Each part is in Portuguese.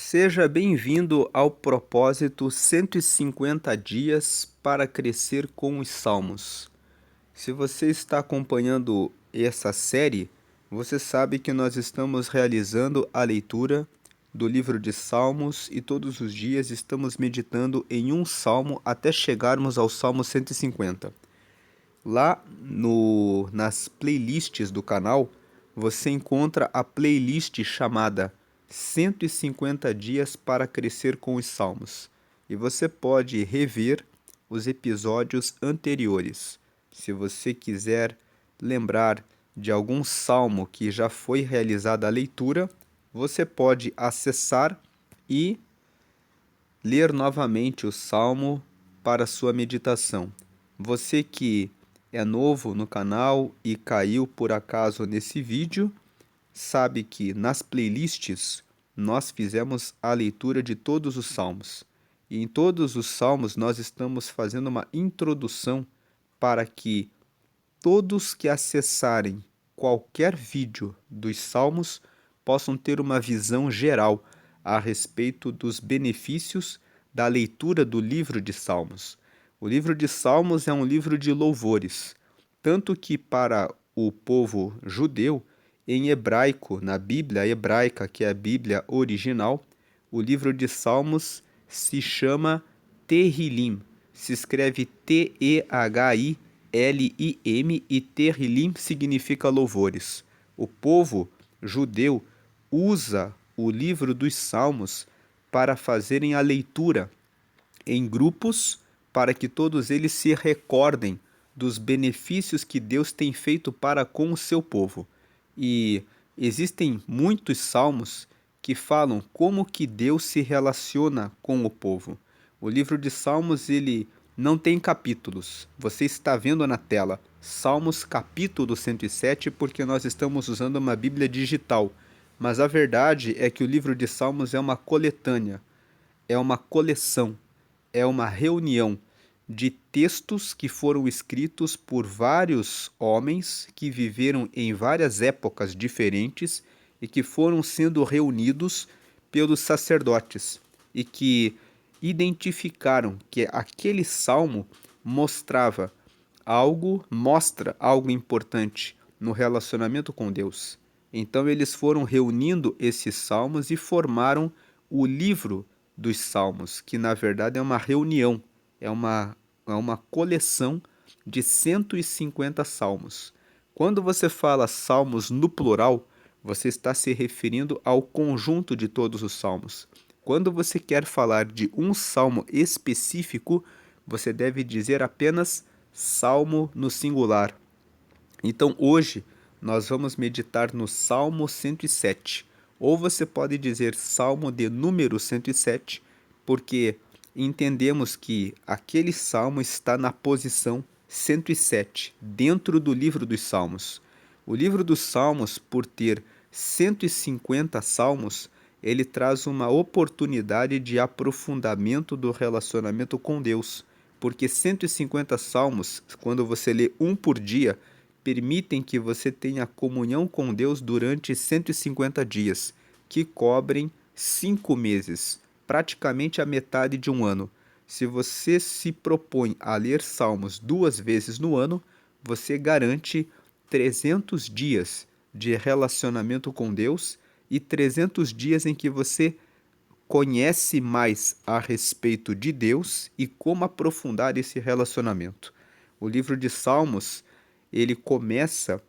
Seja bem-vindo ao propósito 150 dias para crescer com os Salmos. Se você está acompanhando essa série, você sabe que nós estamos realizando a leitura do livro de Salmos e todos os dias estamos meditando em um salmo até chegarmos ao Salmo 150. Lá nas playlists do canal, você encontra a playlist chamada 150 dias para crescer com os Salmos. E você pode rever os episódios anteriores. Se você quiser lembrar de algum salmo que já foi realizada a leitura, você pode acessar e ler novamente o salmo para sua meditação. Você que é novo no canal e caiu por acaso nesse vídeo, sabe que nas playlists nós fizemos a leitura de todos os salmos. E em todos os salmos nós estamos fazendo uma introdução para que todos que acessarem qualquer vídeo dos salmos possam ter uma visão geral a respeito dos benefícios da leitura do livro de Salmos. O livro de Salmos é um livro de louvores, tanto que para o povo judeu, em hebraico, na Bíblia hebraica, que é a Bíblia original, o livro de Salmos se chama Tehillim. Se escreve Tehillim e Tehillim significa louvores. O povo judeu usa o livro dos Salmos para fazerem a leitura em grupos para que todos eles se recordem dos benefícios que Deus tem feito para com o seu povo. E existem muitos salmos que falam como que Deus se relaciona com o povo. O livro de Salmos, ele não tem capítulos. Você está vendo na tela Salmos capítulo 107 porque nós estamos usando uma Bíblia digital. Mas a verdade é que o livro de Salmos é uma coletânea, é uma coleção, é uma reunião de textos que foram escritos por vários homens que viveram em várias épocas diferentes e que foram sendo reunidos pelos sacerdotes e que identificaram que aquele salmo mostra algo importante no relacionamento com Deus. Então eles foram reunindo esses salmos e formaram o livro dos salmos, que na verdade é uma reunião, é uma coleção de 150 salmos. Quando você fala salmos no plural, você está se referindo ao conjunto de todos os salmos. Quando você quer falar de um salmo específico, você deve dizer apenas salmo no singular. Então hoje nós vamos meditar no Salmo 107. Ou você pode dizer Salmo de número 107, porque entendemos que aquele salmo está na posição 107, dentro do livro dos Salmos. O livro dos Salmos, por ter 150 salmos, ele traz uma oportunidade de aprofundamento do relacionamento com Deus, porque 150 salmos, quando você lê um por dia, permitem que você tenha comunhão com Deus durante 150 dias, que cobrem 5 meses, praticamente a metade de um ano. Se você se propõe a ler salmos 2 vezes no ano, você garante 300 dias de relacionamento com Deus e 300 dias em que você conhece mais a respeito de Deus e como aprofundar esse relacionamento. O livro de Salmos, ele começa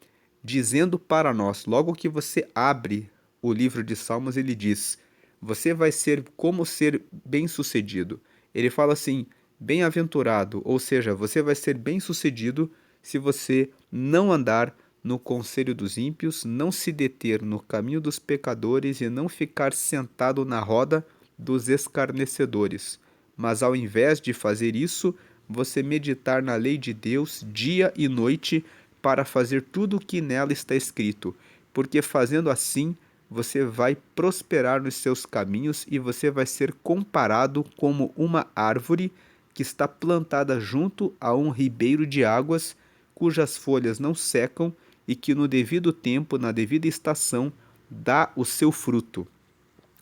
dizendo para nós, logo que você abre o livro de Salmos, ele diz: você vai ser como ser bem-sucedido. Ele fala assim: bem-aventurado, ou seja, você vai ser bem-sucedido se você não andar no conselho dos ímpios, não se deter no caminho dos pecadores e não ficar sentado na roda dos escarnecedores. Mas ao invés de fazer isso, você meditar na lei de Deus dia e noite para fazer tudo o que nela está escrito, porque fazendo assim, você vai prosperar nos seus caminhos e você vai ser comparado como uma árvore que está plantada junto a um ribeiro de águas, cujas folhas não secam e que no devido tempo, na devida estação, dá o seu fruto.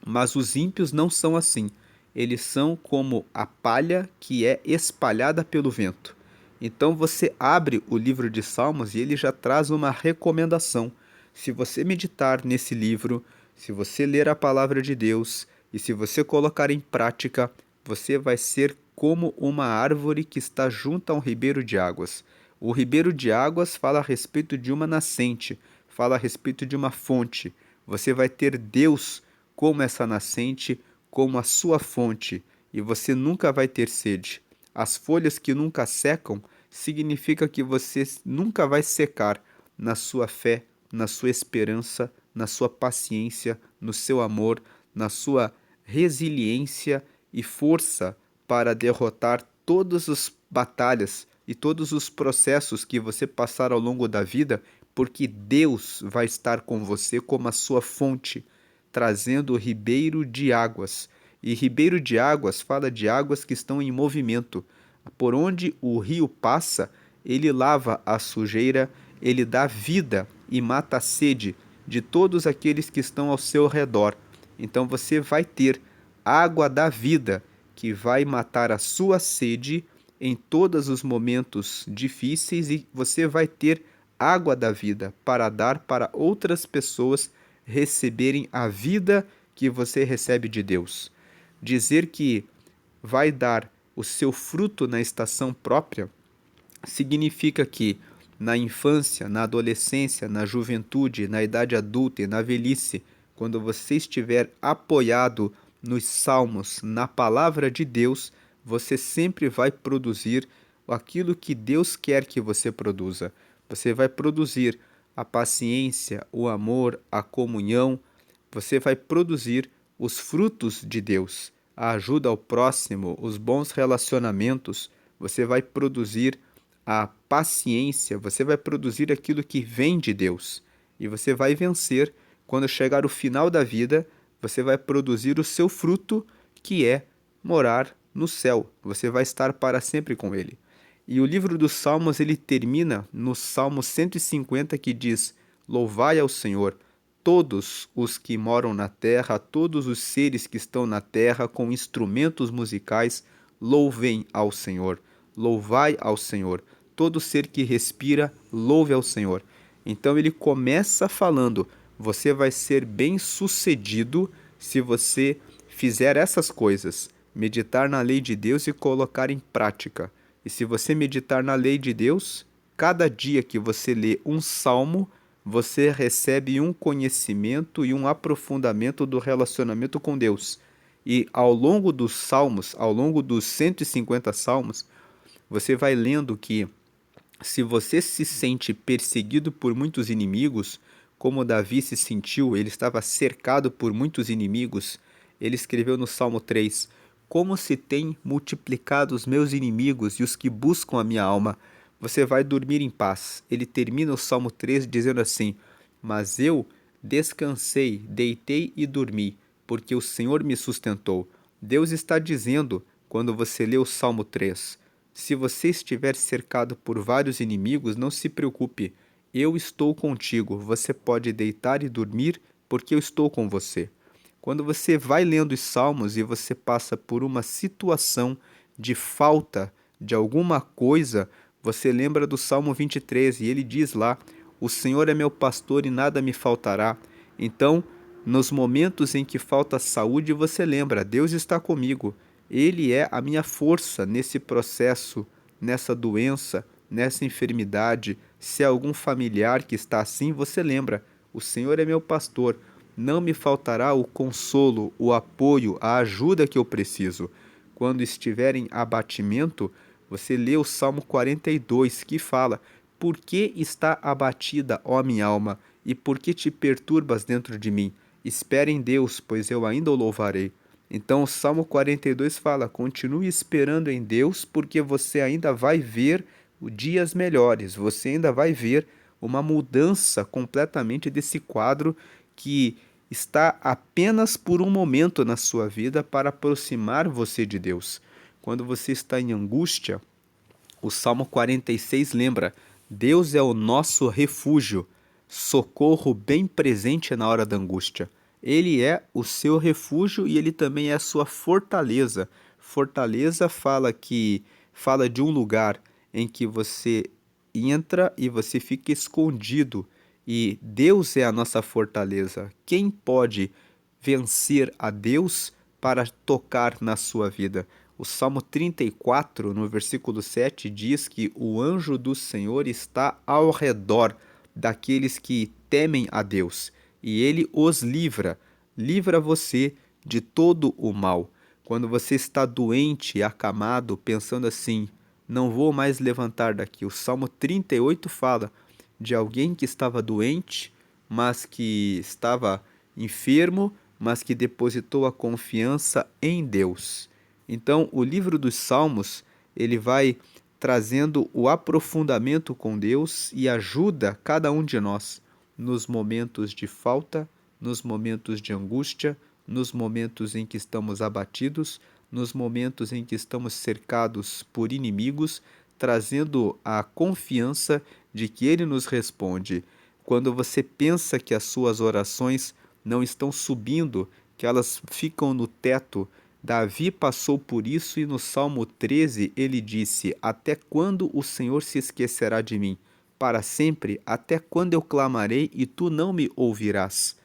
Mas os ímpios não são assim. Eles são como a palha que é espalhada pelo vento. Então você abre o livro de Salmos e ele já traz uma recomendação. Se você meditar nesse livro, se você ler a palavra de Deus e se você colocar em prática, você vai ser como uma árvore que está junto a um ribeiro de águas. O ribeiro de águas fala a respeito de uma nascente, fala a respeito de uma fonte. Você vai ter Deus como essa nascente, como a sua fonte, e você nunca vai ter sede. As folhas que nunca secam significa que você nunca vai secar na sua fé, na sua esperança, na sua paciência, no seu amor, na sua resiliência e força para derrotar todas as batalhas e todos os processos que você passar ao longo da vida, porque Deus vai estar com você como a sua fonte, trazendo o ribeiro de águas. E ribeiro de águas fala de águas que estão em movimento. Por onde o rio passa, ele lava a sujeira, ele dá vida e mata a sede de todos aqueles que estão ao seu redor. Então você vai ter água da vida que vai matar a sua sede em todos os momentos difíceis e você vai ter água da vida para dar para outras pessoas receberem a vida que você recebe de Deus. Dizer que vai dar o seu fruto na estação própria significa que na infância, na adolescência, na juventude, na idade adulta e na velhice, quando você estiver apoiado nos salmos, na palavra de Deus, você sempre vai produzir aquilo que Deus quer que você produza. Você vai produzir a paciência, o amor, a comunhão, você vai produzir os frutos de Deus, a ajuda ao próximo, os bons relacionamentos, você vai produzir a paciência, você vai produzir aquilo que vem de Deus. E você vai vencer quando chegar o final da vida, você vai produzir o seu fruto, que é morar no céu. Você vai estar para sempre com Ele. E o livro dos Salmos, ele termina no Salmo 150, que diz: Louvai ao Senhor, todos os que moram na terra, todos os seres que estão na terra com instrumentos musicais, louvem ao Senhor. Louvai ao Senhor. Todo ser que respira, louve ao Senhor. Então ele começa falando: você vai ser bem-sucedido se você fizer essas coisas, meditar na lei de Deus e colocar em prática. E se você meditar na lei de Deus, cada dia que você lê um salmo, você recebe um conhecimento e um aprofundamento do relacionamento com Deus. E ao longo dos salmos, ao longo dos 150 salmos, você vai lendo que se você se sente perseguido por muitos inimigos, como Davi se sentiu, ele estava cercado por muitos inimigos, ele escreveu no Salmo 3: Como se tem multiplicado os meus inimigos e os que buscam a minha alma, você vai dormir em paz. Ele termina o Salmo 3 dizendo assim: Mas eu descansei, deitei e dormi, porque o Senhor me sustentou. Deus está dizendo, quando você lê o Salmo 3, se você estiver cercado por vários inimigos, não se preocupe. Eu estou contigo. Você pode deitar e dormir, porque eu estou com você. Quando você vai lendo os salmos e você passa por uma situação de falta de alguma coisa, você lembra do Salmo 23 e ele diz lá: O Senhor é meu pastor e nada me faltará. Então, nos momentos em que falta saúde, você lembra: Deus está comigo. Ele é a minha força nesse processo, nessa doença, nessa enfermidade. Se é algum familiar que está assim, você lembra: o Senhor é meu pastor, não me faltará o consolo, o apoio, a ajuda que eu preciso. Quando estiver em abatimento, você lê o Salmo 42, que fala: Por que está abatida, ó minha alma, e por que te perturbas dentro de mim? Espere em Deus, pois eu ainda o louvarei. Então o Salmo 42 fala: continue esperando em Deus, porque você ainda vai ver dias melhores, você ainda vai ver uma mudança completamente desse quadro que está apenas por um momento na sua vida para aproximar você de Deus. Quando você está em angústia, o Salmo 46 lembra: Deus é o nosso refúgio, socorro bem presente na hora da angústia. Ele é o seu refúgio e ele também é a sua fortaleza. Fortaleza fala de um lugar em que você entra e você fica escondido. E Deus é a nossa fortaleza. Quem pode vencer a Deus para tocar na sua vida? O Salmo 34, no versículo 7, diz que o anjo do Senhor está ao redor daqueles que temem a Deus e ele os livra você de todo o mal. Quando você está doente, acamado, pensando assim, não vou mais levantar daqui. O Salmo 38 fala de alguém que estava doente, mas que estava enfermo, mas que depositou a confiança em Deus. Então, o livro dos Salmos, ele vai trazendo o aprofundamento com Deus e ajuda cada um de nós nos momentos de falta, nos momentos de angústia, nos momentos em que estamos abatidos, nos momentos em que estamos cercados por inimigos, trazendo a confiança de que Ele nos responde. Quando você pensa que as suas orações não estão subindo, que elas ficam no teto, Davi passou por isso e no Salmo 13 ele disse: Até quando o Senhor se esquecerá de mim? Para sempre, até quando eu clamarei e tu não me ouvirás?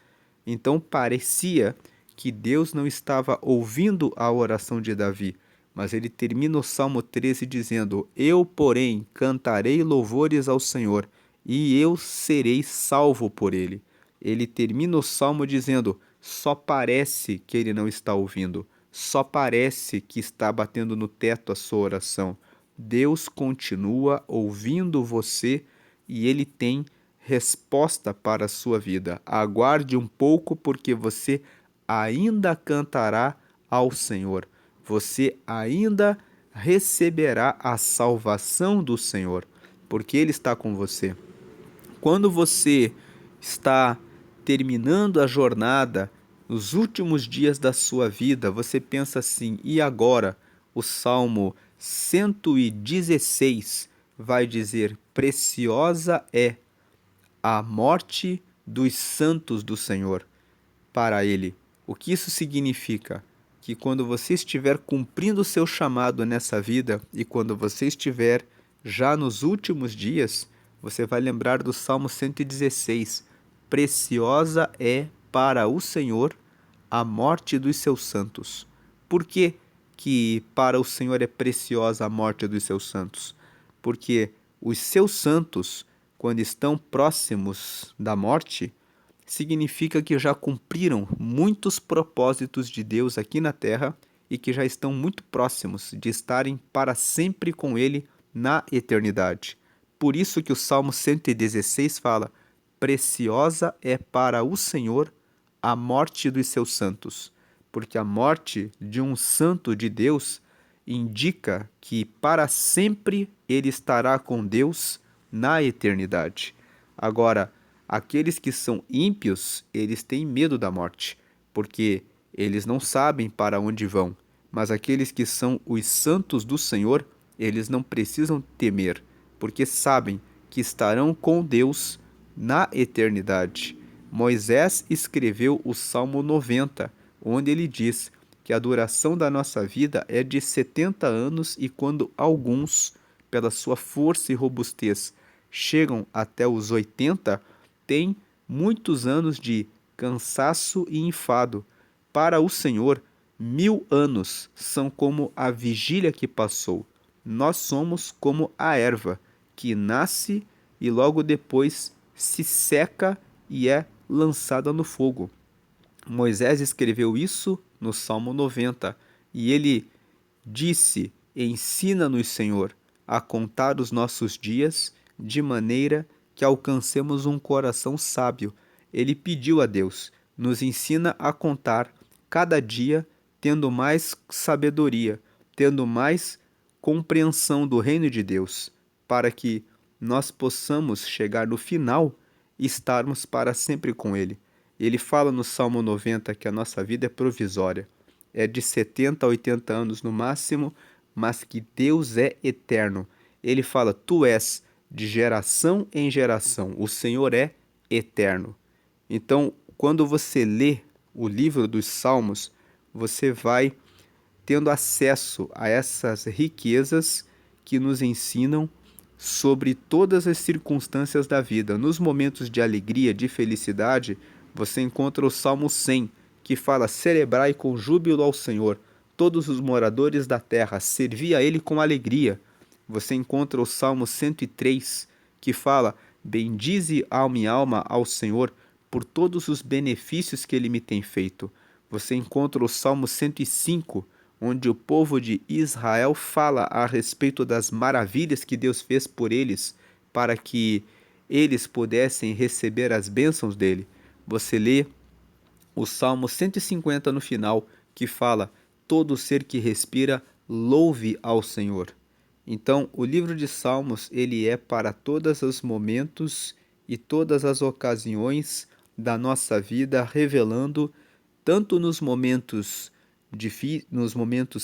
Então parecia que Deus não estava ouvindo a oração de Davi, mas ele termina o Salmo 13 dizendo: Eu, porém, cantarei louvores ao Senhor, e eu serei salvo por ele. Ele termina o salmo dizendo: Só parece que ele não está ouvindo, só parece que está batendo no teto a sua oração. Deus continua ouvindo você e ele tem resposta para a sua vida. Aguarde um pouco, porque você ainda cantará ao Senhor. Você ainda receberá a salvação do Senhor, porque Ele está com você. Quando você está terminando a jornada, nos últimos dias da sua vida, você pensa assim: e agora? O Salmo 116 vai dizer: Preciosa é a morte dos santos do Senhor para ele. O que isso significa? Que quando você estiver cumprindo o seu chamado nessa vida e quando você estiver já nos últimos dias, você vai lembrar do Salmo 116. Preciosa é para o Senhor a morte dos seus santos. Por que que para o Senhor é preciosa a morte dos seus santos? Porque os seus santos, quando estão próximos da morte, significa que já cumpriram muitos propósitos de Deus aqui na terra e que já estão muito próximos de estarem para sempre com Ele na eternidade. Por isso que o Salmo 116 fala: Preciosa é para o Senhor a morte dos seus santos, porque a morte de um santo de Deus indica que para sempre ele estará com Deus na eternidade. Agora, aqueles que são ímpios, eles têm medo da morte, porque eles não sabem para onde vão. Mas aqueles que são os santos do Senhor, eles não precisam temer, porque sabem que estarão com Deus na eternidade. Moisés escreveu o Salmo 90, onde ele diz que a duração da nossa vida é de 70 anos e quando alguns, pela sua força e robustez, chegam até os 80, têm muitos anos de cansaço e enfado. Para o Senhor, 1000 anos são como a vigília que passou. Nós somos como a erva, que nasce e logo depois se seca e é lançada no fogo. Moisés escreveu isso no Salmo 90 e ele disse: Ensina-nos, Senhor, a contar os nossos dias de maneira que alcancemos um coração sábio. Ele pediu a Deus: nos ensina a contar cada dia, tendo mais sabedoria, tendo mais compreensão do reino de Deus, para que nós possamos chegar no final e estarmos para sempre com Ele. Ele fala no Salmo 90 que a nossa vida é provisória, é de 70 a 80 anos no máximo, mas que Deus é eterno. Ele fala: Tu és de geração em geração, o Senhor é eterno. Então, quando você lê o livro dos Salmos, você vai tendo acesso a essas riquezas que nos ensinam sobre todas as circunstâncias da vida. Nos momentos de alegria, de felicidade, você encontra o Salmo 100, que fala: celebrai com júbilo ao Senhor, todos os moradores da terra, servi a Ele com alegria. Você encontra o Salmo 103, que fala: bendize a minha alma ao Senhor por todos os benefícios que Ele me tem feito. Você encontra o Salmo 105, onde o povo de Israel fala a respeito das maravilhas que Deus fez por eles, para que eles pudessem receber as bênçãos dele. Você lê o Salmo 150 no final, que fala: todo ser que respira, louve ao Senhor. Então, o livro de Salmos, ele é para todos os momentos e todas as ocasiões da nossa vida, revelando tanto nos momentos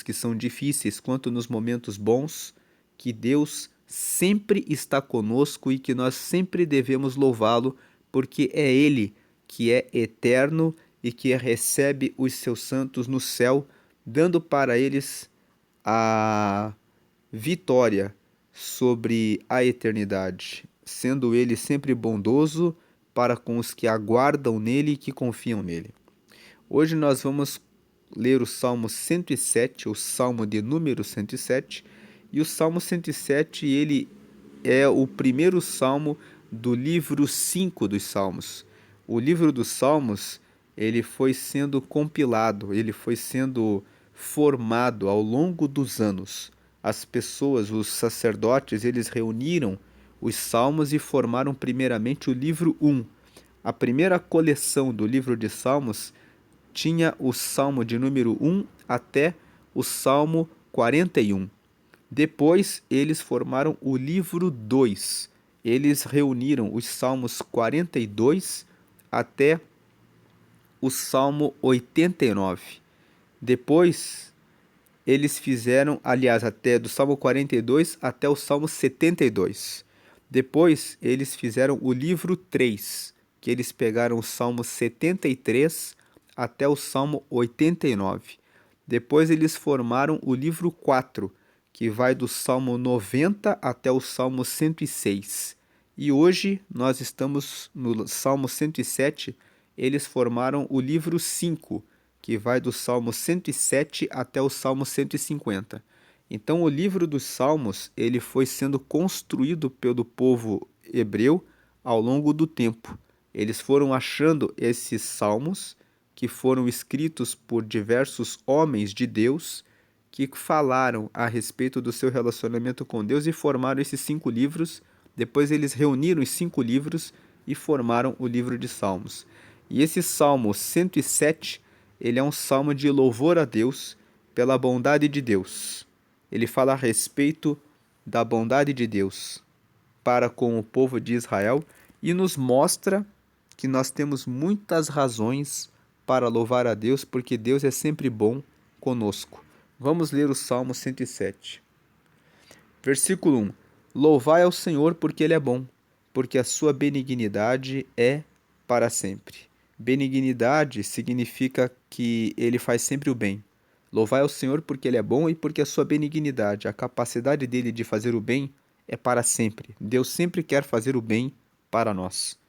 que são difíceis, quanto nos momentos bons, que Deus sempre está conosco e que nós sempre devemos louvá-lo, porque é Ele que é eterno e que recebe os seus santos no céu, dando para eles a vitória sobre a eternidade, sendo Ele sempre bondoso para com os que aguardam nele e que confiam nele. Hoje nós vamos ler o Salmo 107, o Salmo de número 107, e o Salmo 107, ele é o primeiro salmo do livro 5 dos Salmos. O livro dos Salmos, ele foi sendo compilado, ele foi sendo formado ao longo dos anos. As pessoas, os sacerdotes, eles reuniram os salmos e formaram primeiramente o livro 1. A primeira coleção do livro de Salmos tinha o Salmo de número 1 até o Salmo 41. Depois, eles formaram o livro 2. Eles reuniram os Salmos 42 até o Salmo 89. Depois, eles fizeram, aliás, até do Salmo 42 até o Salmo 72. Depois, eles fizeram o livro 3, que eles pegaram o Salmo 73 até o Salmo 89. Depois eles formaram o livro 4, que vai do Salmo 90 até o Salmo 106. E hoje nós estamos no Salmo 107, eles formaram o livro 5, que vai do Salmo 107 até o Salmo 150. Então o livro dos Salmos, ele foi sendo construído pelo povo hebreu ao longo do tempo. Eles foram achando esses salmos que foram escritos por diversos homens de Deus que falaram a respeito do seu relacionamento com Deus e formaram esses 5 livros. Depois eles reuniram os 5 livros e formaram o livro de Salmos. E esse Salmo 107, ele é um salmo de louvor a Deus pela bondade de Deus. Ele fala a respeito da bondade de Deus para com o povo de Israel e nos mostra que nós temos muitas razões para louvar a Deus, porque Deus é sempre bom conosco. Vamos ler o Salmo 107. Versículo 1. Louvai ao Senhor porque Ele é bom, porque a sua benignidade é para sempre. Benignidade significa que Ele faz sempre o bem. Louvai ao Senhor porque Ele é bom e porque a sua benignidade, a capacidade dele de fazer o bem, é para sempre. Deus sempre quer fazer o bem para nós.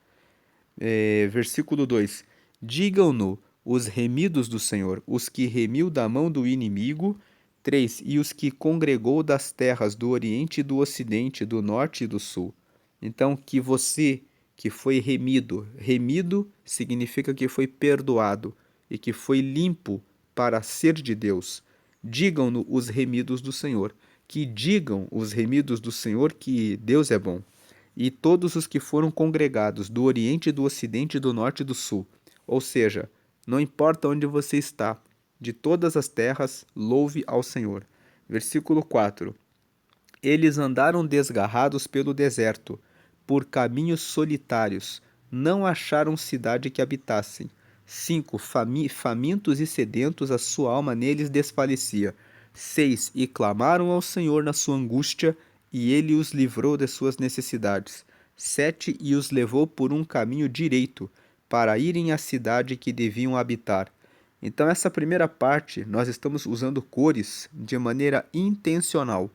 Versículo 2. Digam-no os remidos do Senhor, os que remiu da mão do inimigo. 3. E os que congregou das terras do Oriente e do Ocidente, do Norte e do Sul. Então, que você que foi remido significa que foi perdoado e que foi limpo para ser de Deus. Digam-no os remidos do Senhor, que digam os remidos do Senhor que Deus é bom. E todos os que foram congregados do Oriente, do Ocidente, do Norte e do Sul. Ou seja, não importa onde você está, de todas as terras, louve ao Senhor. Versículo 4. Eles andaram desgarrados pelo deserto, por caminhos solitários, não acharam cidade que habitassem. 5. Famintos e sedentos, a sua alma neles desfalecia. 6. E clamaram ao Senhor na sua angústia, e ele os livrou de suas necessidades. 7. E os levou por um caminho direito, para irem à cidade que deviam habitar. Então, essa primeira parte, nós estamos usando cores de maneira intencional.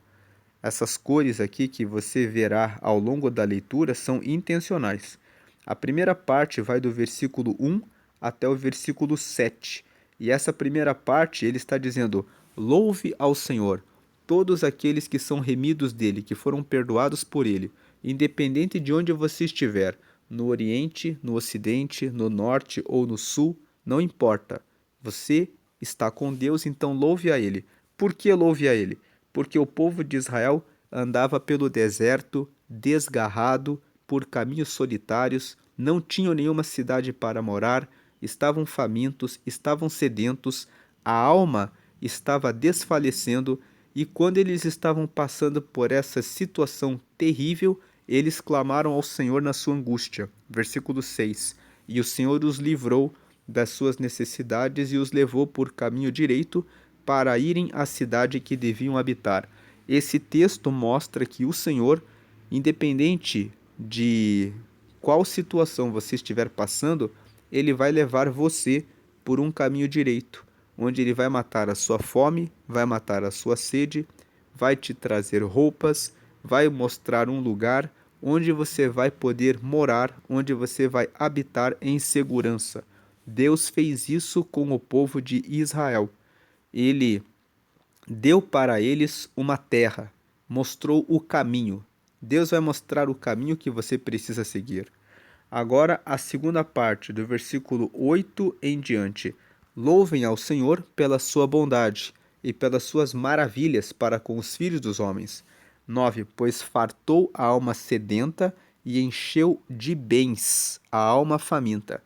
Essas cores aqui que você verá ao longo da leitura são intencionais. A primeira parte vai do versículo 1 até o versículo 7. E essa primeira parte ele está dizendo: louve ao Senhor, todos aqueles que são remidos dele, que foram perdoados por ele, independente de onde você estiver, no Oriente, no Ocidente, no Norte ou no Sul, não importa. Você está com Deus, então louve a ele. Por que louve a ele? Porque o povo de Israel andava pelo deserto, desgarrado, por caminhos solitários, não tinham nenhuma cidade para morar, estavam famintos, estavam sedentos, a alma estava desfalecendo, e quando eles estavam passando por essa situação terrível, eles clamaram ao Senhor na sua angústia. Versículo 6. E o Senhor os livrou das suas necessidades e os levou por caminho direito para irem à cidade que deviam habitar. Esse texto mostra que o Senhor, independente de qual situação você estiver passando, ele vai levar você por um caminho direito, onde ele vai matar a sua fome, vai matar a sua sede, vai te trazer roupas, vai mostrar um lugar onde você vai poder morar, onde você vai habitar em segurança. Deus fez isso com o povo de Israel. Ele deu para eles uma terra, mostrou o caminho. Deus vai mostrar o caminho que você precisa seguir. Agora, a segunda parte, do versículo 8 em diante. Louvem ao Senhor pela sua bondade e pelas suas maravilhas para com os filhos dos homens. 9. Pois fartou a alma sedenta e encheu de bens a alma faminta.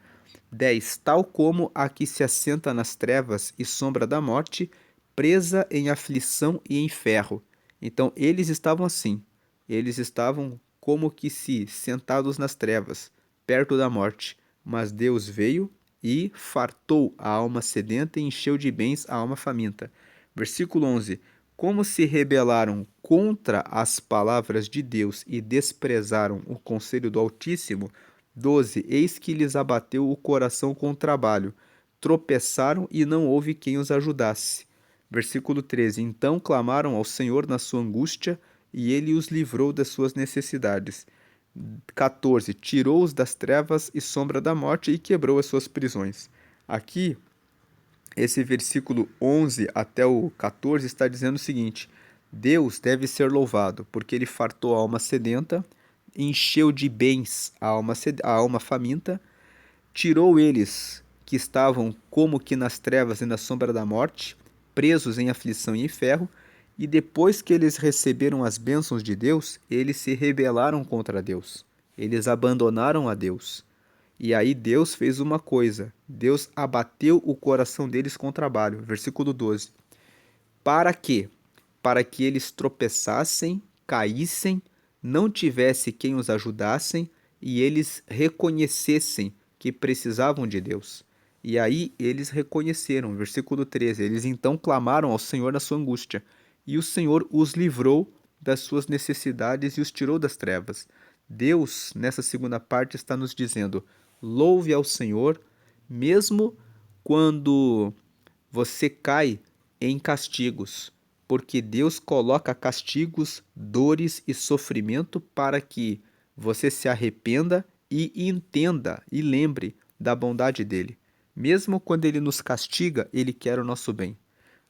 10. Tal como a que se assenta nas trevas e sombra da morte, presa em aflição e em ferro. Então, eles estavam assim. Eles estavam como que se sentados nas trevas, perto da morte. Mas Deus veio e fartou a alma sedenta e encheu de bens a alma faminta. Versículo 11. Como se rebelaram contra as palavras de Deus e desprezaram o conselho do Altíssimo. 12. Eis que lhes abateu o coração com o trabalho. Tropeçaram e não houve quem os ajudasse. Versículo 13. Então clamaram ao Senhor na sua angústia, e ele os livrou das suas necessidades. 14. Tirou-os das trevas e sombra da morte e quebrou as suas prisões. Aqui, esse versículo 11 até o 14 está dizendo o seguinte: Deus deve ser louvado, porque ele fartou a alma sedenta, encheu de bens a alma faminta, tirou eles que estavam como que nas trevas e na sombra da morte, presos em aflição e em ferro, e depois que eles receberam as bênçãos de Deus, eles se rebelaram contra Deus. Eles abandonaram a Deus. E aí Deus fez uma coisa. Deus abateu o coração deles com trabalho. Versículo 12. Para quê? Para que eles tropeçassem, caíssem, não tivesse quem os ajudassem e eles reconhecessem que precisavam de Deus. E aí eles reconheceram, versículo 13, eles então clamaram ao Senhor na sua angústia, e o Senhor os livrou das suas necessidades e os tirou das trevas. Deus, nessa segunda parte, está nos dizendo: louve ao Senhor, mesmo quando você cai em castigos, porque Deus coloca castigos, dores e sofrimento para que você se arrependa e entenda e lembre da bondade dele. Mesmo quando ele nos castiga, ele quer o nosso bem.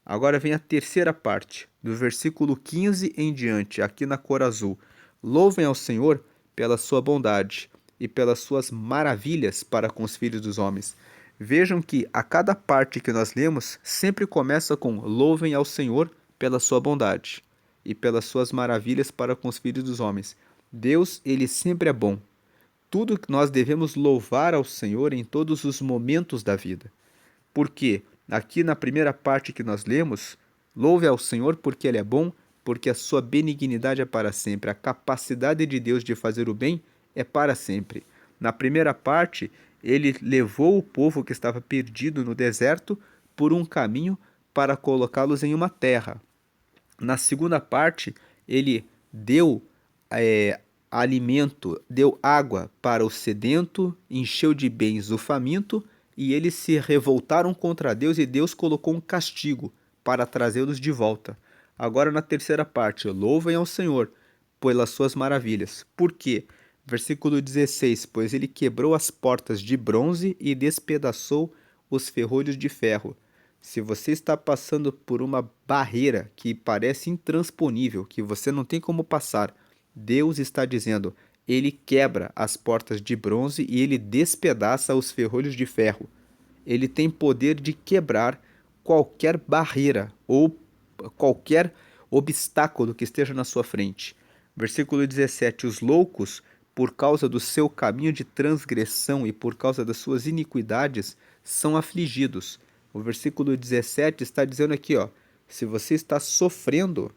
Agora vem a terceira parte, do versículo 15 em diante, aqui na cor azul. Louvem ao Senhor pela sua bondade e pelas suas maravilhas para com os filhos dos homens. Vejam que a cada parte que nós lemos sempre começa com louvem ao Senhor pela sua bondade e pelas suas maravilhas para com os filhos dos homens. Deus, ele sempre é bom. Tudo que nós devemos louvar ao Senhor em todos os momentos da vida. Porque aqui na primeira parte que nós lemos, louve ao Senhor porque ele é bom, porque a sua benignidade é para sempre. A capacidade de Deus de fazer o bem é para sempre. Na primeira parte, ele levou o povo que estava perdido no deserto por um caminho para colocá-los em uma terra. Na segunda parte, ele deu alimento, deu água para o sedento, encheu de bens o faminto, e eles se revoltaram contra Deus e Deus colocou um castigo para trazê-los de volta. Agora na terceira parte, louvem ao Senhor pelas suas maravilhas. Por quê? Versículo 16, pois ele quebrou as portas de bronze e despedaçou os ferrolhos de ferro. Se você está passando por uma barreira que parece intransponível, que você não tem como passar, Deus está dizendo, ele quebra as portas de bronze e ele despedaça os ferrolhos de ferro. Ele tem poder de quebrar qualquer barreira ou qualquer obstáculo que esteja na sua frente. Versículo 17: os loucos, por causa do seu caminho de transgressão e por causa das suas iniquidades, são afligidos. O versículo 17 está dizendo aqui, ó, se você está sofrendo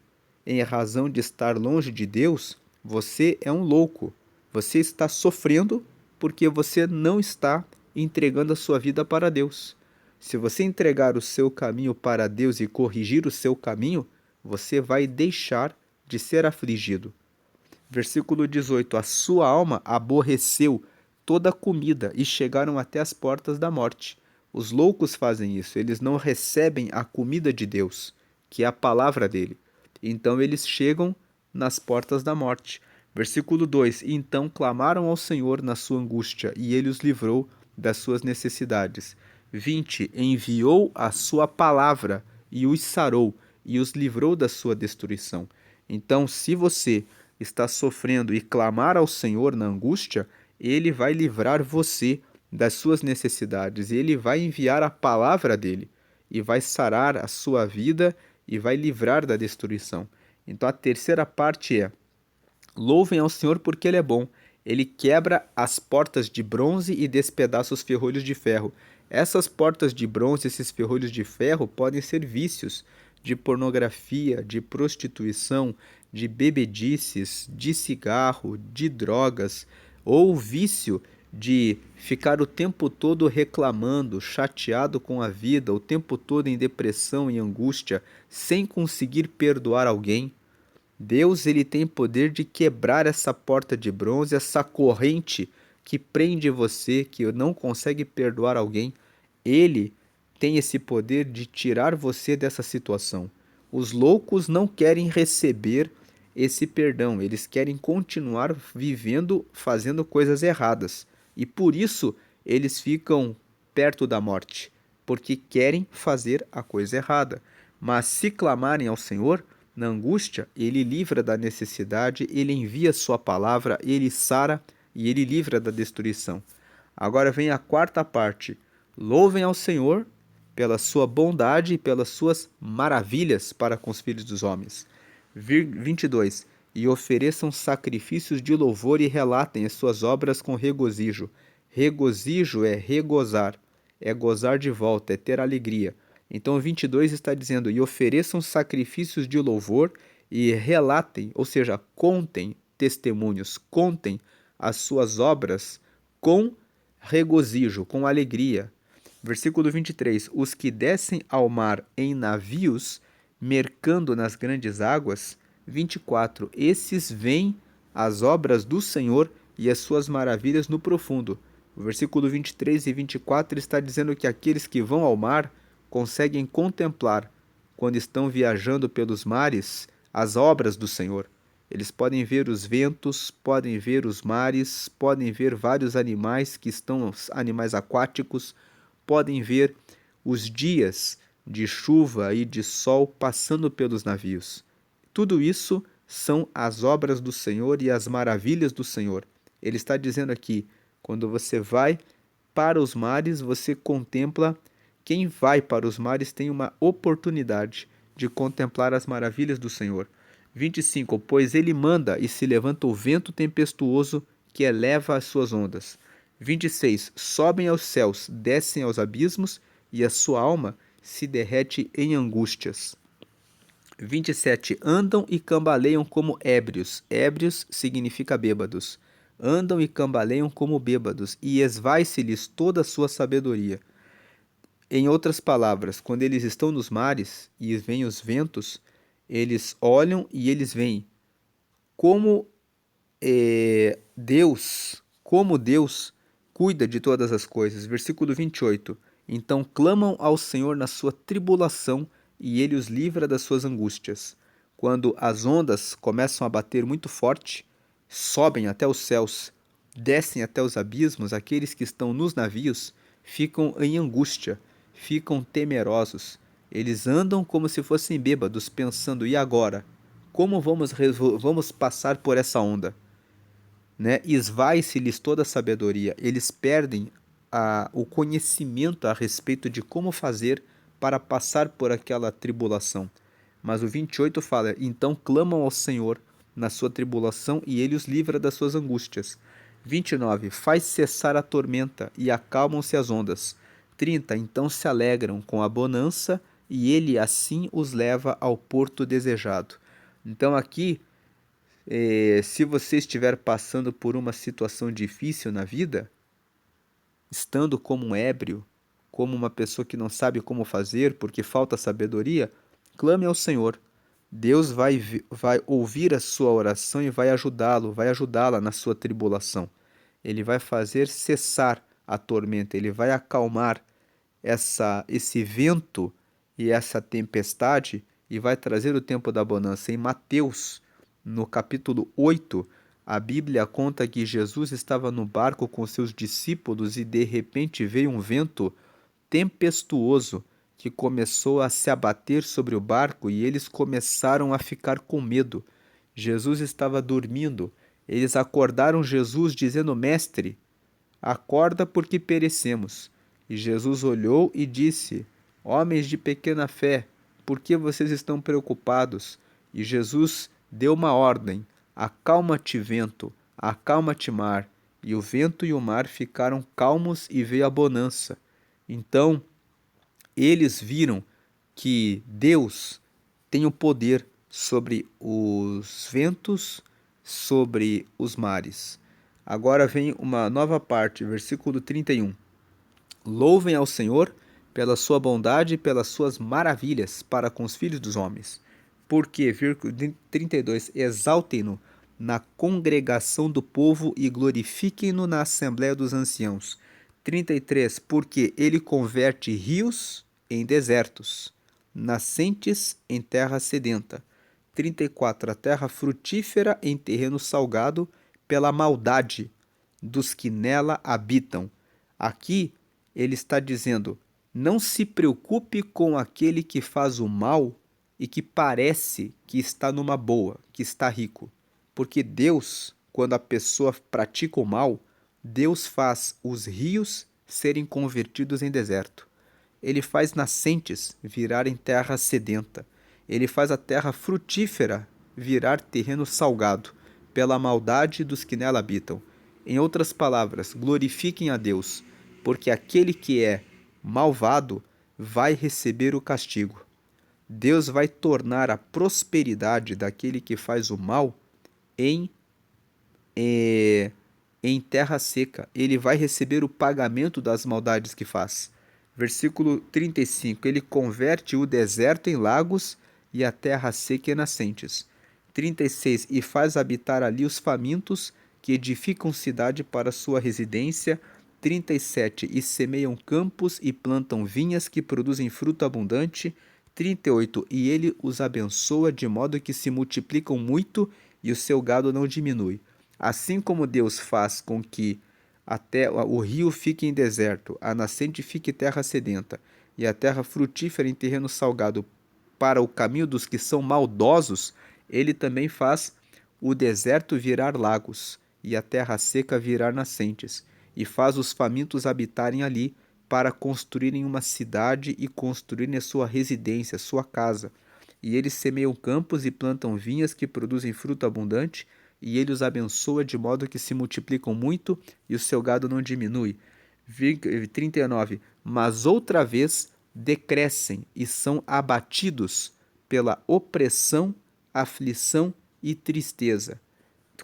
em razão de estar longe de Deus, você é um louco. Você está sofrendo porque você não está entregando a sua vida para Deus. Se você entregar o seu caminho para Deus e corrigir o seu caminho, você vai deixar de ser afligido. Versículo 18: a sua alma aborreceu toda a comida e chegaram até as portas da morte. Os loucos fazem isso, eles não recebem a comida de Deus, que é a palavra dele. Então eles chegam nas portas da morte. Versículo 2: então clamaram ao Senhor na sua angústia, e ele os livrou das suas necessidades. 20: enviou a sua palavra e os sarou, e os livrou da sua destruição. Então, se você está sofrendo e clamar ao Senhor na angústia, ele vai livrar você das suas necessidades, ele vai enviar a palavra dele e vai sarar a sua vida e vai livrar da destruição. Então a terceira parte é: louvem ao Senhor porque ele é bom. Ele quebra as portas de bronze e despedaça os ferrolhos de ferro. Essas portas de bronze, esses ferrolhos de ferro, podem ser vícios de pornografia, de prostituição, de bebedices, de cigarro, de drogas, ou vício de ficar o tempo todo reclamando, chateado com a vida, o tempo todo em depressão e angústia, sem conseguir perdoar alguém. Deus, ele tem poder de quebrar essa porta de bronze, essa corrente que prende você, que não consegue perdoar alguém. Ele tem esse poder de tirar você dessa situação. Os loucos não querem receber esse perdão, eles querem continuar vivendo, fazendo coisas erradas. E por isso eles ficam perto da morte, porque querem fazer a coisa errada. Mas se clamarem ao Senhor, na angústia, ele livra da necessidade, ele envia sua palavra, ele sara e ele livra da destruição. Agora vem a quarta parte. Louvem ao Senhor pela sua bondade e pelas suas maravilhas para com os filhos dos homens. 22. E ofereçam sacrifícios de louvor e relatem as suas obras com regozijo. Regozijo é regozar, é gozar de volta, é ter alegria. Então, o 22 está dizendo: e ofereçam sacrifícios de louvor e relatem, ou seja, contem testemunhos, contem as suas obras com regozijo, com alegria. Versículo 23: os que descem ao mar em navios, mercando nas grandes águas. 24: esses veem as obras do Senhor e as suas maravilhas no profundo. O versículo 23 e 24 está dizendo que aqueles que vão ao mar conseguem contemplar, quando estão viajando pelos mares, as obras do Senhor. Eles podem ver os ventos, podem ver os mares, podem ver vários animais que estão, animais aquáticos, podem ver os dias de chuva e de sol passando pelos navios. Tudo isso são as obras do Senhor e as maravilhas do Senhor. Ele está dizendo aqui, quando você vai para os mares, você contempla. Quem vai para os mares tem uma oportunidade de contemplar as maravilhas do Senhor. 25. Pois ele manda e se levanta o vento tempestuoso que eleva as suas ondas. 26. Sobem aos céus, descem aos abismos, e a sua alma se derrete em angústias. 27. Andam e cambaleiam como ébrios. Ébrios significa bêbados. Andam e cambaleiam como bêbados, e esvai-se-lhes toda a sua sabedoria. Em outras palavras, quando eles estão nos mares e vêm os ventos, eles olham e eles veem como Deus, como Deus, cuida de todas as coisas. Versículo 28. Então clamam ao Senhor na sua tribulação e ele os livra das suas angústias. Quando as ondas começam a bater muito forte, sobem até os céus, descem até os abismos, aqueles que estão nos navios ficam em angústia, ficam temerosos. Eles andam como se fossem bêbados, pensando: e agora? Como vamos passar por essa onda? Né? Esvai-se-lhes toda a sabedoria. Eles perdem o conhecimento a respeito de como fazer para passar por aquela tribulação. Mas o 28 fala: então clamam ao Senhor na sua tribulação e ele os livra das suas angústias. 29. Faz cessar a tormenta e acalmam-se as ondas. 30. Então se alegram com a bonança e ele assim os leva ao porto desejado. Então aqui, se você estiver passando por uma situação difícil na vida, estando como um ébrio, como uma pessoa que não sabe como fazer porque falta sabedoria, clame ao Senhor. Deus vai ouvir a sua oração e vai ajudá-lo, vai ajudá-la na sua tribulação. Ele vai fazer cessar a tormenta, ele vai acalmar esse vento e essa tempestade e vai trazer o tempo da bonança. Em Mateus, no capítulo 8, a Bíblia conta que Jesus estava no barco com seus discípulos e de repente veio um vento tempestuoso que começou a se abater sobre o barco e eles começaram a ficar com medo. Jesus estava dormindo. Eles acordaram Jesus dizendo: Mestre, acorda porque perecemos. E Jesus olhou e disse: Homens de pequena fé, por que vocês estão preocupados? E Jesus deu uma ordem: acalma-te, vento, acalma-te, mar. E o vento e o mar ficaram calmos e veio a bonança. Então, eles viram que Deus tem o poder sobre os ventos, sobre os mares. Agora vem uma nova parte, versículo 31. Louvem ao Senhor pela sua bondade e pelas suas maravilhas para com os filhos dos homens. Porque, 32, exaltem-no na congregação do povo e glorifiquem-no na assembléia dos anciãos. 33, porque ele converte rios em desertos, nascentes em terra sedenta. 34, a terra frutífera em terreno salgado pela maldade dos que nela habitam. Aqui ele está dizendo: não se preocupe com aquele que faz o mal e que parece que está numa boa, que está rico. Porque Deus, quando a pessoa pratica o mal, Deus faz os rios serem convertidos em deserto. Ele faz nascentes virar em terra sedenta. Ele faz a terra frutífera virar terreno salgado, pela maldade dos que nela habitam. Em outras palavras, glorifiquem a Deus, porque aquele que é malvado vai receber o castigo. Deus vai tornar a prosperidade daquele que faz o mal em terra seca. Ele vai receber o pagamento das maldades que faz. Versículo 35. Ele converte o deserto em lagos e a terra seca em nascentes. 36. E faz habitar ali os famintos que edificam cidade para sua residência. 37. E semeiam campos e plantam vinhas que produzem fruto abundante. 38. E ele os abençoa de modo que se multiplicam muito e o seu gado não diminui. Assim como Deus faz com que até o rio fique em deserto, a nascente fique terra sedenta, e a terra frutífera em terreno salgado para o caminho dos que são maldosos, ele também faz o deserto virar lagos, e a terra seca virar nascentes, e faz os famintos habitarem ali, para construírem uma cidade e construírem a sua residência, sua casa. E eles semeiam campos e plantam vinhas que produzem fruto abundante, e ele os abençoa de modo que se multiplicam muito e o seu gado não diminui. 39. Mas outra vez decrescem e são abatidos pela opressão, aflição e tristeza.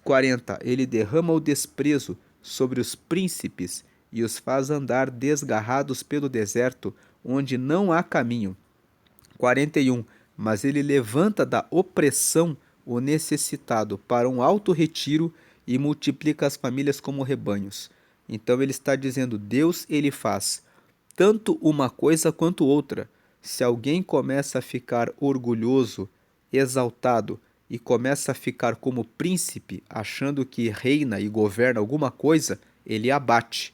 40. Ele derrama o desprezo sobre os príncipes e os faz andar desgarrados pelo deserto, onde não há caminho. 41. Mas ele levanta da opressão o necessitado para um alto retiro e multiplica as famílias como rebanhos. Então ele está dizendo, Deus ele faz tanto uma coisa quanto outra. Se alguém começa a ficar orgulhoso, exaltado e começa a ficar como príncipe, achando que reina e governa alguma coisa, ele abate.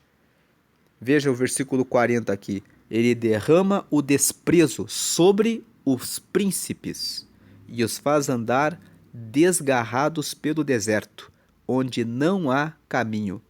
Veja o versículo 40 aqui. Ele derrama o desprezo sobre os príncipes e os faz andar desgarrados pelo deserto, onde não há caminho.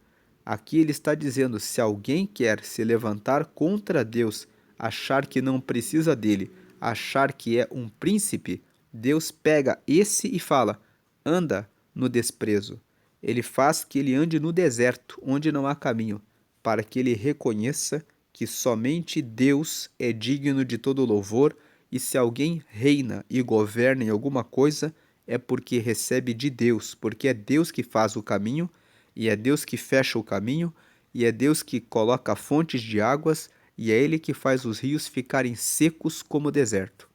Aqui ele está dizendo: se alguém quer se levantar contra Deus, achar que não precisa dele, achar que é um príncipe, Deus pega esse e fala: anda no desprezo. Ele faz que ele ande no deserto, onde não há caminho, para que ele reconheça que somente Deus é digno de todo louvor, e se alguém reina e governa em alguma coisa, é porque recebe de Deus, porque é Deus que faz o caminho, e é Deus que fecha o caminho, e é Deus que coloca fontes de águas, e é Ele que faz os rios ficarem secos como o deserto.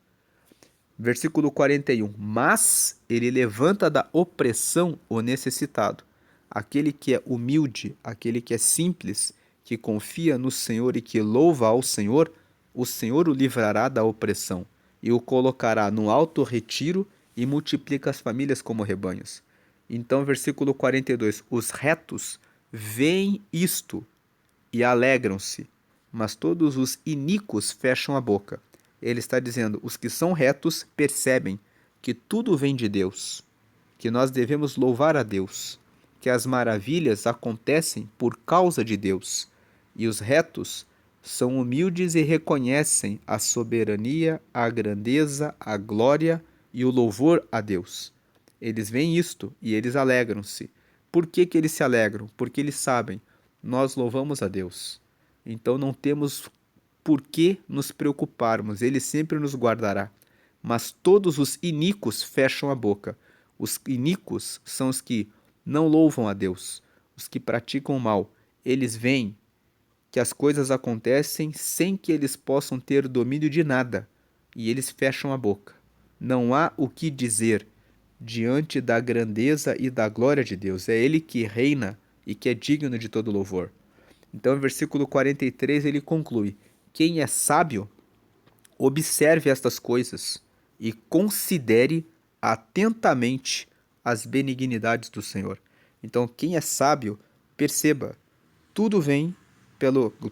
Versículo 41. Mas ele levanta da opressão o necessitado. Aquele que é humilde, aquele que é simples, que confia no Senhor e que louva ao Senhor, o Senhor o livrará da opressão e o colocará no alto retiro e multiplica as famílias como rebanhos. Então, versículo 42. Os retos veem isto e alegram-se, mas todos os iníquos fecham a boca. Ele está dizendo: os que são retos percebem que tudo vem de Deus, que nós devemos louvar a Deus, que as maravilhas acontecem por causa de Deus. E os retos são humildes e reconhecem a soberania, a grandeza, a glória e o louvor a Deus. Eles veem isto e eles alegram-se. Por que eles se alegram? Porque eles sabem, nós louvamos a Deus. Então não temos por que nos preocuparmos, Ele sempre nos guardará. Mas todos os iníquos fecham a boca. Os iníquos são os que não louvam a Deus, os que praticam o mal. Eles veem que as coisas acontecem sem que eles possam ter domínio de nada, e eles fecham a boca. Não há o que dizer diante da grandeza e da glória de Deus. É Ele que reina e que é digno de todo louvor. Então, no versículo 43, ele conclui: quem é sábio, observe estas coisas e considere atentamente as benignidades do Senhor. Então, quem é sábio, perceba, tudo vem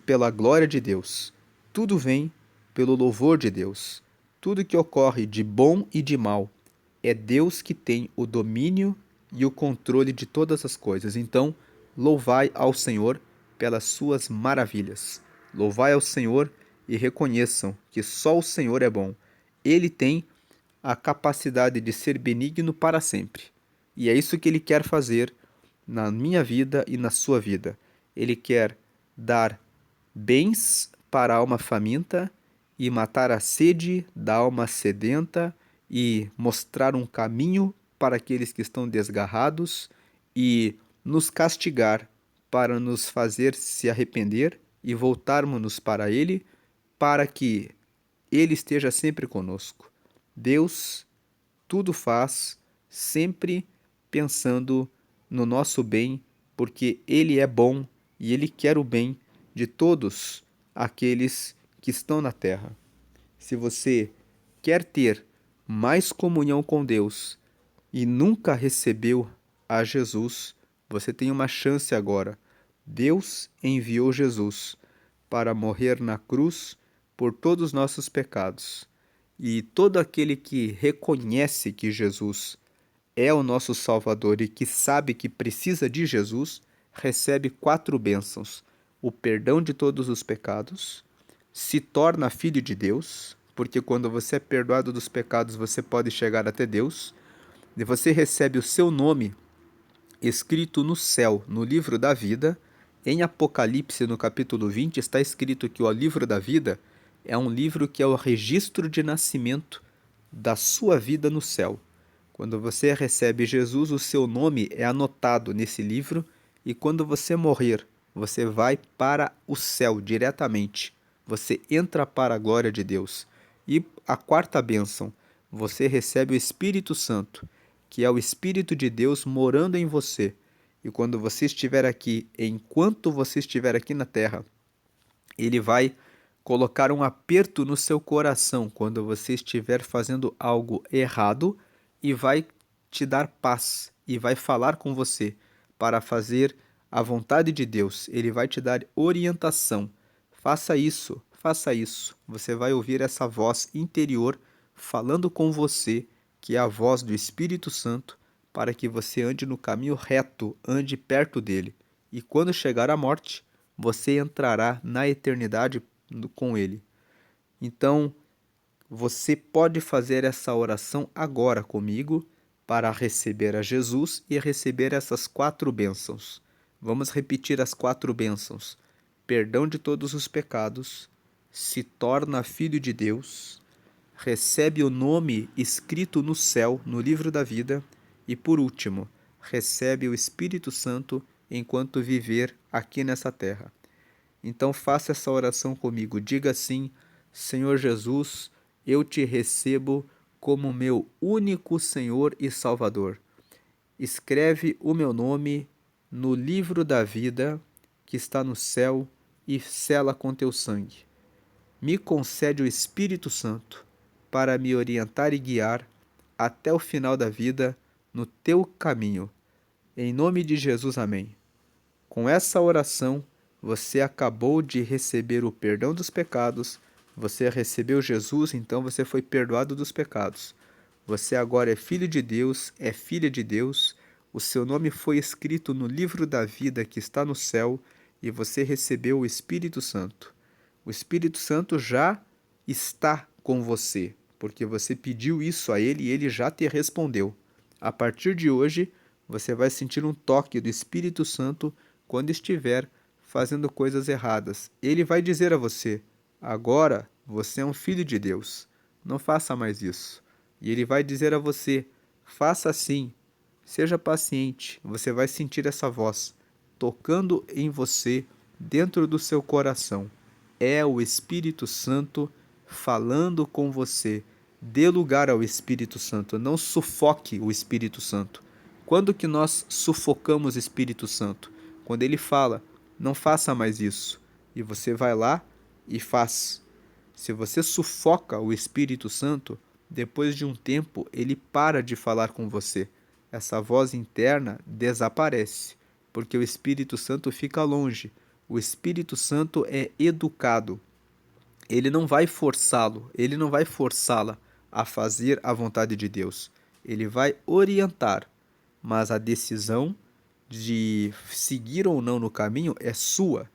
pela glória de Deus, tudo vem pelo louvor de Deus. Tudo que ocorre de bom e de mal é Deus que tem o domínio e o controle de todas as coisas. Então, louvai ao Senhor pelas suas maravilhas. Louvai ao Senhor e reconheçam que só o Senhor é bom. Ele tem a capacidade de ser benigno para sempre. E é isso que ele quer fazer na minha vida e na sua vida. Ele quer dar bens para a alma faminta e matar a sede da alma sedenta e mostrar um caminho para aqueles que estão desgarrados e nos castigar para nos fazer se arrepender e voltarmos para Ele, para que Ele esteja sempre conosco. Deus tudo faz sempre pensando no nosso bem, porque Ele é bom e Ele quer o bem de todos aqueles que estão na terra. Se você quer ter mais comunhão com Deus e nunca recebeu a Jesus, você tem uma chance agora. Deus enviou Jesus para morrer na cruz por todos os nossos pecados. E todo aquele que reconhece que Jesus é o nosso Salvador e que sabe que precisa de Jesus, recebe 4 bênçãos: o perdão de todos os pecados, se torna filho de Deus, porque quando você é perdoado dos pecados, você pode chegar até Deus, e você recebe o seu nome escrito no céu, no livro da vida. Em Apocalipse, no capítulo 20, está escrito que o livro da vida é um livro que é o registro de nascimento da sua vida no céu. Quando você recebe Jesus, o seu nome é anotado nesse livro, e quando você morrer, você vai para o céu diretamente. Você entra para a glória de Deus. E a 4ª bênção, você recebe o Espírito Santo, que é o Espírito de Deus morando em você. E quando você estiver aqui, enquanto você estiver aqui na terra, ele vai colocar um aperto no seu coração quando você estiver fazendo algo errado e vai te dar paz e vai falar com você para fazer a vontade de Deus. Ele vai te dar orientação. Faça isso, faça isso. Você vai ouvir essa voz interior falando com você, que é a voz do Espírito Santo, para que você ande no caminho reto, ande perto dele. E quando chegar a morte, você entrará na eternidade com ele. Então, você pode fazer essa oração agora comigo para receber a Jesus e receber essas 4 bênçãos. Vamos repetir as 4 bênçãos. Perdão de todos os pecados, se torna filho de Deus, recebe o nome escrito no céu, no livro da vida, e por último, recebe o Espírito Santo enquanto viver aqui nessa terra. Então faça essa oração comigo. Diga assim: Senhor Jesus, eu te recebo como meu único Senhor e Salvador. Escreve o meu nome no livro da vida que está no céu e sela com teu sangue. Me concede o Espírito Santo para me orientar e guiar até o final da vida no teu caminho. Em nome de Jesus, amém. Com essa oração, você acabou de receber o perdão dos pecados, você recebeu Jesus, então você foi perdoado dos pecados. Você agora é filho de Deus, é filha de Deus, o seu nome foi escrito no livro da vida que está no céu e você recebeu o Espírito Santo. O Espírito Santo já está com você, porque você pediu isso a ele e ele já te respondeu. A partir de hoje, você vai sentir um toque do Espírito Santo quando estiver fazendo coisas erradas. Ele vai dizer a você: agora você é um filho de Deus, não faça mais isso. E ele vai dizer a você: faça assim, seja paciente. Você vai sentir essa voz tocando em você, dentro do seu coração. É o Espírito Santo falando com você. Dê lugar ao Espírito Santo, não sufoque o Espírito Santo. Quando que nós sufocamos o Espírito Santo? Quando ele fala: não faça mais isso, e você vai lá e faz. Se você sufoca o Espírito Santo, depois de um tempo ele para de falar com você. Essa voz interna desaparece, porque o Espírito Santo fica longe. O Espírito Santo é educado. Ele não vai forçá-lo, ele não vai forçá-la a fazer a vontade de Deus. Ele vai orientar, mas a decisão de seguir ou não no caminho é sua.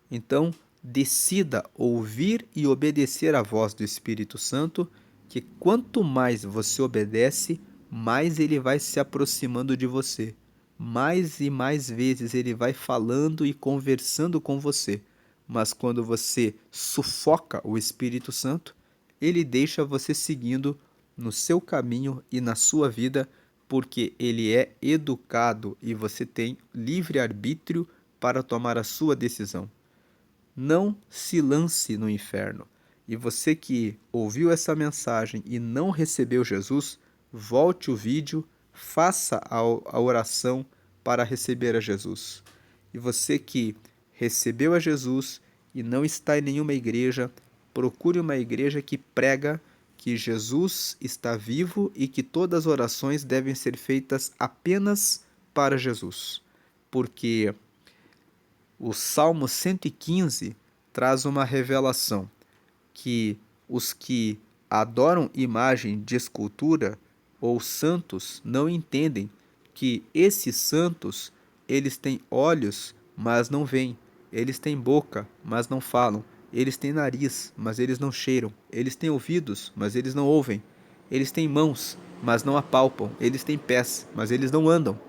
Então, decida ouvir e obedecer à voz do Espírito Santo, que quanto mais você obedece, mais ele vai se aproximando de você. Mais e mais vezes ele vai falando e conversando com você. Mas quando você sufoca o Espírito Santo, ele deixa você seguindo no seu caminho e na sua vida, porque ele é educado e você tem livre arbítrio para tomar a sua decisão. Não se lance no inferno. E você que ouviu essa mensagem e não recebeu Jesus, volte o vídeo, faça a oração para receber a Jesus. E você que recebeu a Jesus e não está em nenhuma igreja, procure uma igreja que prega que Jesus está vivo e que todas as orações devem ser feitas apenas para Jesus. Porque o Salmo 115 traz uma revelação que os que adoram imagem de escultura ou santos não entendem que esses santos, eles têm olhos, mas não veem. Eles têm boca, mas não falam. Eles têm nariz, mas eles não cheiram. Eles têm ouvidos, mas eles não ouvem. Eles têm mãos, mas não apalpam. Eles têm pés, mas eles não andam.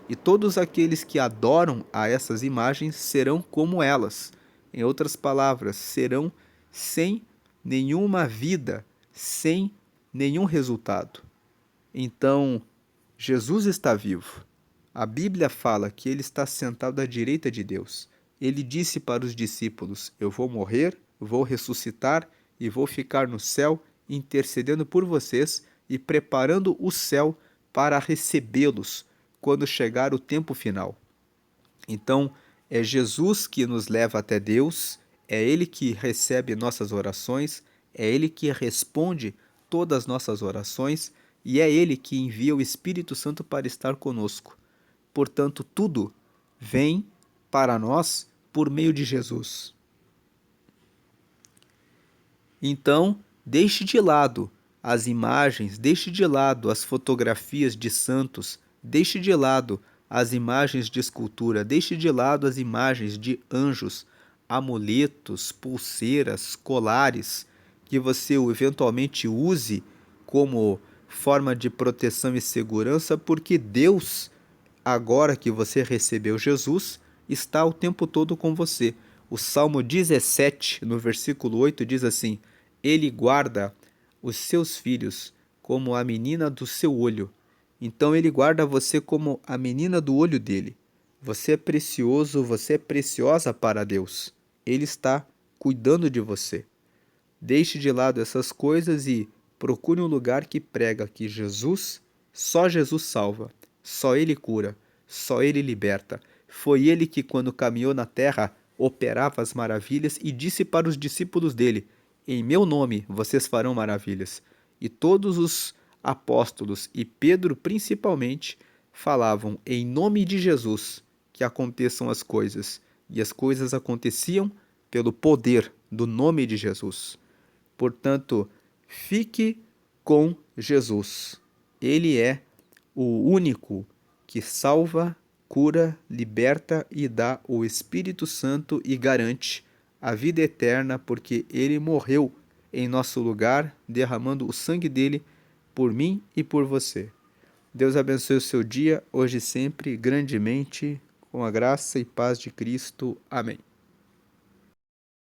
E todos aqueles que adoram a essas imagens serão como elas. Em outras palavras, serão sem nenhuma vida, sem nenhum resultado. Então, Jesus está vivo. A Bíblia fala que ele está sentado à direita de Deus. Ele disse para os discípulos: eu vou morrer, vou ressuscitar e vou ficar no céu intercedendo por vocês e preparando o céu para recebê-los quando chegar o tempo final. Então, é Jesus que nos leva até Deus, é Ele que recebe nossas orações, é Ele que responde todas as nossas orações e é Ele que envia o Espírito Santo para estar conosco. Portanto, tudo vem para nós por meio de Jesus. Então, deixe de lado as imagens, deixe de lado as fotografias de santos, deixe de lado as imagens de escultura, deixe de lado as imagens de anjos, amuletos, pulseiras, colares, que você eventualmente use como forma de proteção e segurança, porque Deus, agora que você recebeu Jesus, está o tempo todo com você. O Salmo 17, no versículo 8, diz assim: Ele guarda os seus filhos como a menina do seu olho. Então ele guarda você como a menina do olho dele. Você é precioso, você é preciosa para Deus. Ele está cuidando de você. Deixe de lado essas coisas e procure um lugar que prega que Jesus, só Jesus salva, só Ele cura, só Ele liberta. Foi Ele que, quando caminhou na terra, operava as maravilhas e disse para os discípulos dele: Em meu nome vocês farão maravilhas. E todos os apóstolos, e Pedro principalmente, falavam em nome de Jesus que aconteçam as coisas. E as coisas aconteciam pelo poder do nome de Jesus. Portanto, fique com Jesus. Ele é o único que salva, cura, liberta e dá o Espírito Santo e garante a vida eterna, porque ele morreu em nosso lugar, derramando o sangue dele por mim e por você. Deus abençoe o seu dia, hoje e sempre, grandemente, com a graça e paz de Cristo. Amém.